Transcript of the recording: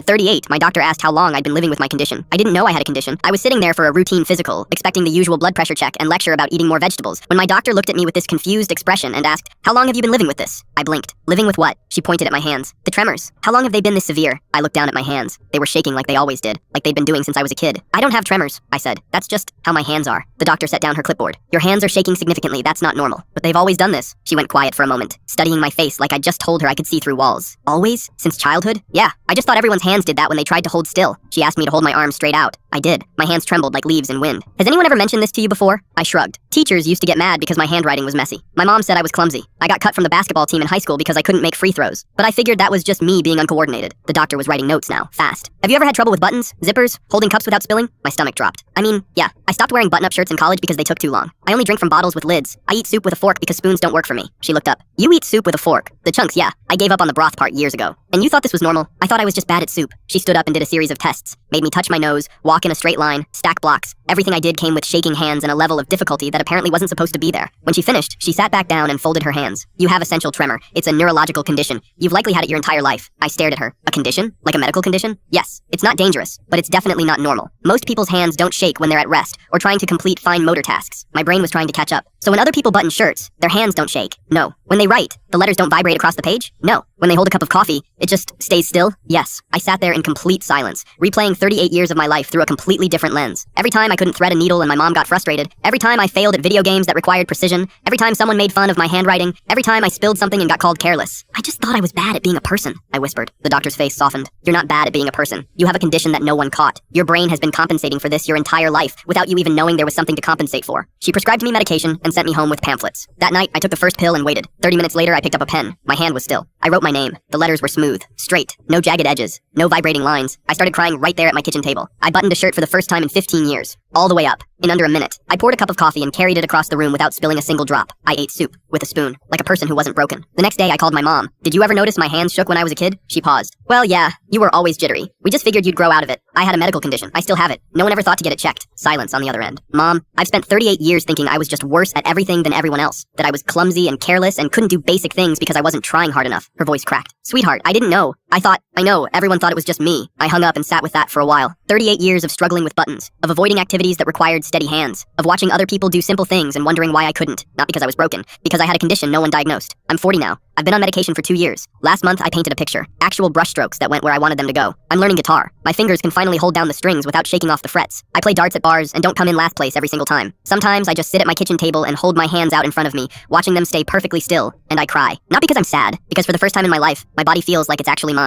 At 38, my doctor asked how long I'd been living with my condition. I didn't know I had a condition. I was sitting there for a routine physical, expecting the usual blood pressure check and lecture about eating more vegetables, when my doctor looked at me with this confused expression and asked, "How long have you been living with this?" I blinked. Living with what? She pointed at my hands. The tremors. How long have they been this severe? I looked down at my hands. They were shaking like they always did, like they'd been doing since I was a kid. I don't have tremors, I said. That's just how my hands are. The doctor set down her clipboard. Your hands are shaking significantly. That's not normal. But they've always done this. She went quiet for a moment, studying my face like I'd just told her I could see through walls. Always? Since childhood? Yeah, I just thought everyone's hands did that when they tried to hold still. She asked me to hold my arms straight out. I did. My hands trembled like leaves in wind. Has anyone ever mentioned this to you before? I shrugged. Teachers used to get mad because my handwriting was messy. My mom said I was clumsy. I got cut from the basketball team in high school because I couldn't make free throws. But I figured that was just me being uncoordinated. The doctor was writing notes now, fast. Have you ever had trouble with buttons, zippers, holding cups without spilling? My stomach dropped. I mean, yeah. I stopped wearing button-up shirts in college because they took too long. I only drink from bottles with lids. I eat soup with a fork because spoons don't work for me. She looked up. You eat soup with a fork. The chunks, yeah. I gave up on the broth part years ago. And you thought this was normal? I thought I was just bad at soup. She stood up and did a series of tests. Made me touch my nose, walk in a straight line, stack blocks. Everything I did came with shaking hands and a level of difficulty that apparently wasn't supposed to be there. When she finished, she sat back down and folded her hands. You have essential tremor. It's a neurological condition. You've likely had it your entire life. I stared at her. A condition? Like a medical condition? Yes. It's not dangerous, but it's definitely not normal. Most people's hands don't shake when they're at rest or trying to complete fine motor tasks. My brain was trying to catch up. So when other people button shirts, their hands don't shake. No. When they write, the letters don't vibrate across the page? No. When they hold a cup of coffee, it just stays still? Yes. I sat there in complete silence, replaying 38 years of my life through a completely different lens. Every time I couldn't thread a needle and my mom got frustrated, every time I failed at video games that required precision, every time someone made fun of my handwriting, every time I spilled something and got called careless. I just thought I was bad at being a person, I whispered. The doctor's face softened. You're not bad at being a person. You have a condition that no one caught. Your brain has been compensating for this your entire life without you even knowing there was something to compensate for. She prescribed me medication and sent me home with pamphlets. That night, I took the first pill and waited. 30 minutes later, I picked up a pen. My hand was still. I wrote my name. The letters were smooth, straight, no jagged edges, no vibrating lines. I started crying right there at my kitchen table. I buttoned a shirt for the first time in 15 years. All the way up, in under a minute. I poured a cup of coffee and carried it across the room without spilling a single drop. I ate soup, with a spoon, like a person who wasn't broken. The next day, I called my mom. Did you ever notice my hands shook when I was a kid? She paused. Well, yeah, you were always jittery. We just figured you'd grow out of it. I had a medical condition. I still have it. No one ever thought to get it checked. Silence on the other end. Mom, I've spent 38 years thinking I was just worse at everything than everyone else. That I was clumsy and careless and couldn't do basic things because I wasn't trying hard enough. Her voice cracked. Sweetheart, I didn't know. I know, everyone thought it was just me. I hung up and sat with that for a while. 38 years of struggling with buttons, of avoiding activities that required steady hands, of watching other people do simple things and wondering why I couldn't. Not because I was broken, because I had a condition no one diagnosed. I'm 40 now. I've been on medication for 2 years. Last month, I painted a picture. Actual brushstrokes that went where I wanted them to go. I'm learning guitar. My fingers can finally hold down the strings without shaking off the frets. I play darts at bars and don't come in last place every single time. Sometimes I just sit at my kitchen table and hold my hands out in front of me, watching them stay perfectly still, and I cry. Not because I'm sad, because for the first time in my life, my body feels like it's actually mine.